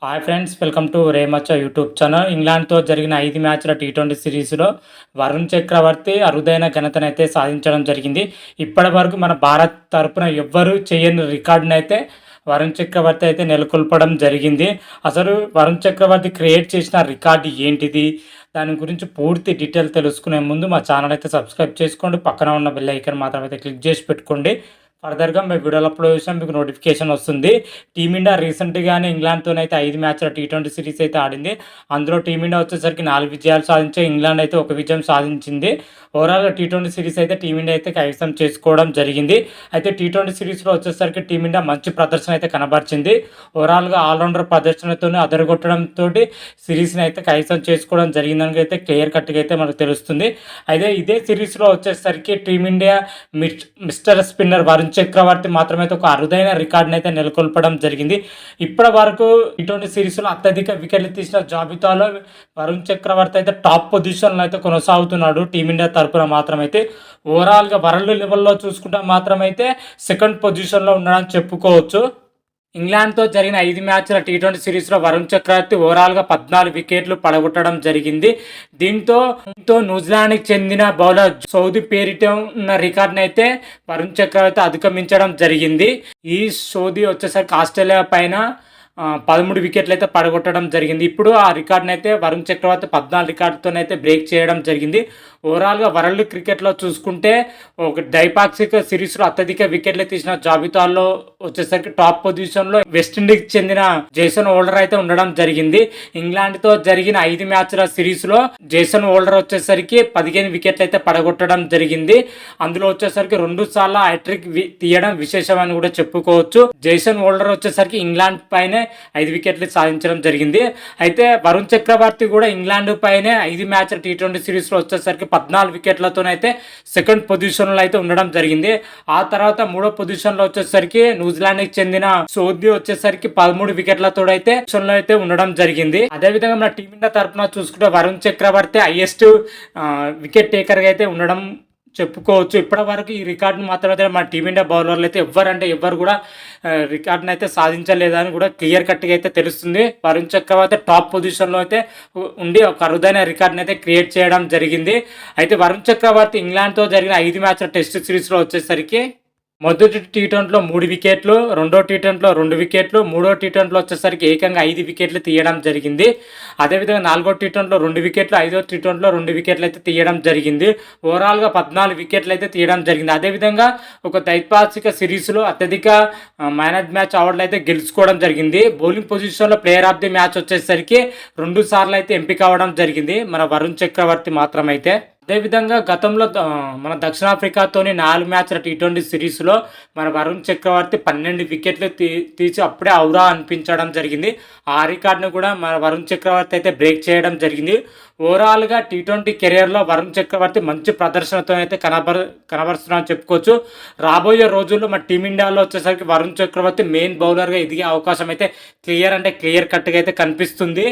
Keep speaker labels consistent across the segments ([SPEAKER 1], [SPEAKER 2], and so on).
[SPEAKER 1] Hi friends, welcome to రేమచ్చ YouTube channel. ఇంగ్లాండ్తో జరిగిన 5 మ్యాచ్ల టీ20 సిరీస్లో వరుణ్ చక్రవర్తి అరుదైన ఘనతనైతే సాధించడం జరిగింది. ఇప్పటి వరకు మన భారత్ తరపున ఎవ్వరూ చేయని రికార్డునైతే వరుణ్ చక్రవర్తి అయితే నెలకొల్పడం జరిగింది. అసలు వరుణ్ చక్రవర్తి క్రియేట్ చేసిన రికార్డు ఏంటిది, దాని గురించి పూర్తి డీటెయిల్ తెలుసుకునే ముందు మా ఛానల్ అయితే సబ్స్క్రైబ్ చేసుకోండి. పక్కన ఉన్న బెల్ ఐకాన్ మాత్రం అయితే క్లిక్ చేసి పెట్టుకోండి. ఫర్దర్గా మీ వీడియోలో అప్లోడ్ చేసినా మీకు నోటిఫికేషన్ వస్తుంది. టీమిండియా రీసెంట్గానే ఇంగ్లాండ్తోనైతే 5 మ్యాచ్ల టీ20 సిరీస్ అయితే ఆడింది. అందులో టీమిండియా వచ్చేసరికి 4 విజయాలు సాధించే, ఇంగ్లాండ్ అయితే 1 విజయం సాధించింది. ఓవరాల్గా టీ20 సిరీస్ అయితే టీమిండియా అయితే కైవసం చేసుకోవడం జరిగింది. అయితే టీ20 సిరీస్లో వచ్చేసరికి టీమిండియా మంచి ప్రదర్శన అయితే కనబరిచింది. ఓవరాల్గా ఆల్రౌండర్ ప్రదర్శనతో అదరగొట్టడంతో సిరీస్ని అయితే కైవసం చేసుకోవడం జరిగిందని అయితే క్లియర్ కట్గా అయితే మనకు తెలుస్తుంది. అయితే ఇదే సిరీస్లో వచ్చేసరికి టీమిండియా మిస్టర్ స్పిన్నర్ వరుణ్ చక్రవర్తి మాత్రమే ఒక అరుదైన రికార్డుని అయితే నెలకొల్పడం జరిగింది. ఇప్పటి వరకు టీ20 సిరీస్లో అత్యధిక వికెట్లు తీసిన జాబితాలో వరుణ్ చక్రవర్తి అయితే టాప్ పొజిషన్లో అయితే కొనసాగుతున్నాడు. టీమిండియా తరపున మాత్రమైతే ఓవరాల్గా వరల్డ్ లెవెల్లో చూసుకుంటే మాత్రమైతే సెకండ్ పొజిషన్లో ఉండడానికి చెప్పుకోవచ్చు. ఇంగ్లాండ్తో జరిగిన 5 మ్యాచ్ల టీ20 సిరీస్లో వరుణ్ చక్రవర్తి ఓవరాల్గా 14 వికెట్లు పడగొట్టడం జరిగింది. దీంతో న్యూజిలాండ్కి చెందిన బౌలర్ సౌదీ పేరిట ఉన్న రికార్డుని అయితే వరుణ్ చక్రవర్తి అధిగమించడం జరిగింది. ఈ సౌదీ వచ్చేసరికి ఆస్ట్రేలియా పైన 13 వికెట్లు అయితే పడగొట్టడం జరిగింది. ఇప్పుడు ఆ రికార్డుని అయితే వరుణ్ చక్రవర్తి 14 రికార్డుతోనైతే బ్రేక్ చేయడం జరిగింది. ఓవరాల్గా వరల్డ్ క్రికెట్లో చూసుకుంటే ఒక ద్వైపాక్షిక సిరీస్లో అత్యధిక వికెట్లు తీసిన జాబితాల్లో వచ్చేసరికి టాప్ పొజిషన్లో వెస్టిండీస్కి చెందిన జేసన్ హోల్డర్ అయితే ఉండడం జరిగింది. ఇంగ్లాండ్తో జరిగిన 5 మ్యాచ్ల సిరీస్లో జేసన్ హోల్డర్ వచ్చేసరికి 15 వికెట్లు అయితే పడగొట్టడం జరిగింది. అందులో వచ్చేసరికి 2 సార్లు హ్యాట్రిక్ తీయడం విశేషమని కూడా చెప్పుకోవచ్చు. జేసన్ హోల్డర్ వచ్చేసరికి ఇంగ్లాండ్ పైనే 5 వికెట్లు సాధించడం జరిగింది. అయితే వరుణ్ చక్రవర్తి కూడా ఇంగ్లాండ్ పైనే 5 మ్యాచ్ల టీ20 సిరీస్లో వచ్చేసరికి 14 వికెట్లతోనైతే సెకండ్ పొజిషన్లో అయితే ఉండడం జరిగింది. ఆ తర్వాత 3వ పొజిషన్లో వచ్చేసరికి న్యూజిలాండ్కి చెందిన సౌదీ వచ్చేసరికి 13 వికెట్లతో అయితే పొజిషన్లో అయితే ఉండడం జరిగింది. అదేవిధంగా మన టీమిండియా తరఫున చూసుకుంటే వరుణ్ చక్రవర్తి హైయెస్ట్ వికెట్ టేకర్గా అయితే ఉండడం చెప్పుకోవచ్చు. ఇప్పటి వరకు ఈ రికార్డును మాత్రమే మన టీమిండియా బౌలర్లు అయితే ఎవ్వరు కూడా రికార్డును అయితే సాధించలేదని కూడా క్లియర్ కట్గా అయితే తెలుస్తుంది. వరుణ్ చక్రవర్తి టాప్ పొజిషన్లో అయితే ఉండి ఒక అరుదైన రికార్డుని అయితే క్రియేట్ చేయడం జరిగింది. అయితే వరుణ్ చక్రవర్తి ఇంగ్లాండ్తో జరిగిన 5 మ్యాచ్ల టెస్ట్ సిరీస్లో వచ్చేసరికి మొదటి టీ20లో 3 వికెట్లు, రెండో టీ20లో 2 వికెట్లు, మూడో టీ20లో వచ్చేసరికి ఏకంగా 5 వికెట్లు తీయడం జరిగింది. అదేవిధంగా 4గో టీ20లో 2 వికెట్లు, 5వ టీ20లో 2 వికెట్లు అయితే తీయడం జరిగింది. ఓవరాల్గా 14 వికెట్లు అయితే తీయడం జరిగింది. అదేవిధంగా ఒక ద్వైపాక్షిక సిరీస్లో అత్యధిక మ్యాన్ ఆఫ్ మ్యాచ్ అవార్డులు అయితే గెలుచుకోవడం జరిగింది. బౌలింగ్ పొజిషన్లో ప్లేయర్ ఆఫ్ ది మ్యాచ్ వచ్చేసరికి 2 సార్లు అయితే ఎంపిక అవ్వడం జరిగింది మన వరుణ్ చక్రవర్తి మాత్రమైతే. అదేవిధంగా గతంలో మన దక్షిణాఫ్రికాతోని 4 మ్యాచ్ల టీ20 సిరీస్లో మన వరుణ్ చక్రవర్తి 12 వికెట్లు తీసి అప్పుడే ఔరా అనిపించడం జరిగింది. ఆ రికార్డును కూడా మన వరుణ్ చక్రవర్తి అయితే బ్రేక్ చేయడం జరిగింది. ఓవరాల్గా టీ20 కెరియర్లో వరుణ్ చక్రవర్తి మంచి ప్రదర్శనతో అయితే కనబరుస్తున్నామని చెప్పుకోవచ్చు. రాబోయే రోజుల్లో మన టీమిండియాలో వచ్చేసరికి వరుణ్ చక్రవర్తి మెయిన్ బౌలర్గా ఎదిగే అవకాశం అయితే క్లియర్ కట్గా అయితే కనిపిస్తుంది.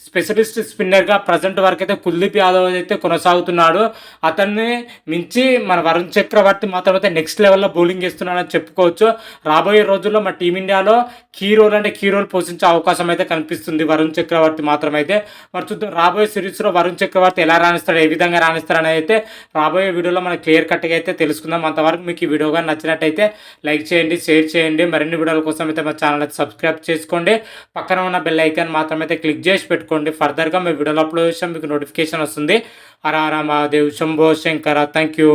[SPEAKER 1] స్పెషలిస్ట్ స్పిన్నర్గా ప్రజెంట్ వరకు అయితే కుల్దీప్ యాదవ్ అయితే కొనసాగుతున్నాడు. అతన్ని మించి మన వరుణ్ చక్రవర్తి మాత్రమైతే నెక్స్ట్ లెవెల్లో బౌలింగ్ చేస్తున్నాడని చెప్పుకోవచ్చు. రాబోయే రోజుల్లో మన టీమిండియాలో కీ రోల్ పోషించే అవకాశం అయితే కనిపిస్తుంది వరుణ్ చక్రవర్తి మాత్రమైతే. మరి చూద్దాం రాబోయే సిరీస్లో వరుణ్ చక్రవర్తి ఎలా రాణిస్తాడు, ఏ విధంగా రాణిస్తాడు అనేది అయితే రాబోయే వీడియోలో మనకు క్లియర్ కట్గా అయితే తెలుసుకుందాం. అంతవరకు మీకు ఈ వీడియోగా నచ్చినట్టయితే లైక్ చేయండి, షేర్ చేయండి. మరిన్ని వీడియోల కోసం అయితే మా ఛానల్ అయితే సబ్స్క్రైబ్ చేసుకోండి. పక్కన ఉన్న బెల్ ఐకాన్ మాత్రం అయితే క్లిక్ చేసి పెట్టుకోండి. ఫర్దర్గా మీ వీడియోలో అప్లోడ్ చేసాం మీకు నోటిఫికేషన్ వస్తుంది. హర హర మహాదేవ్, శంభో శంకర. Thank you.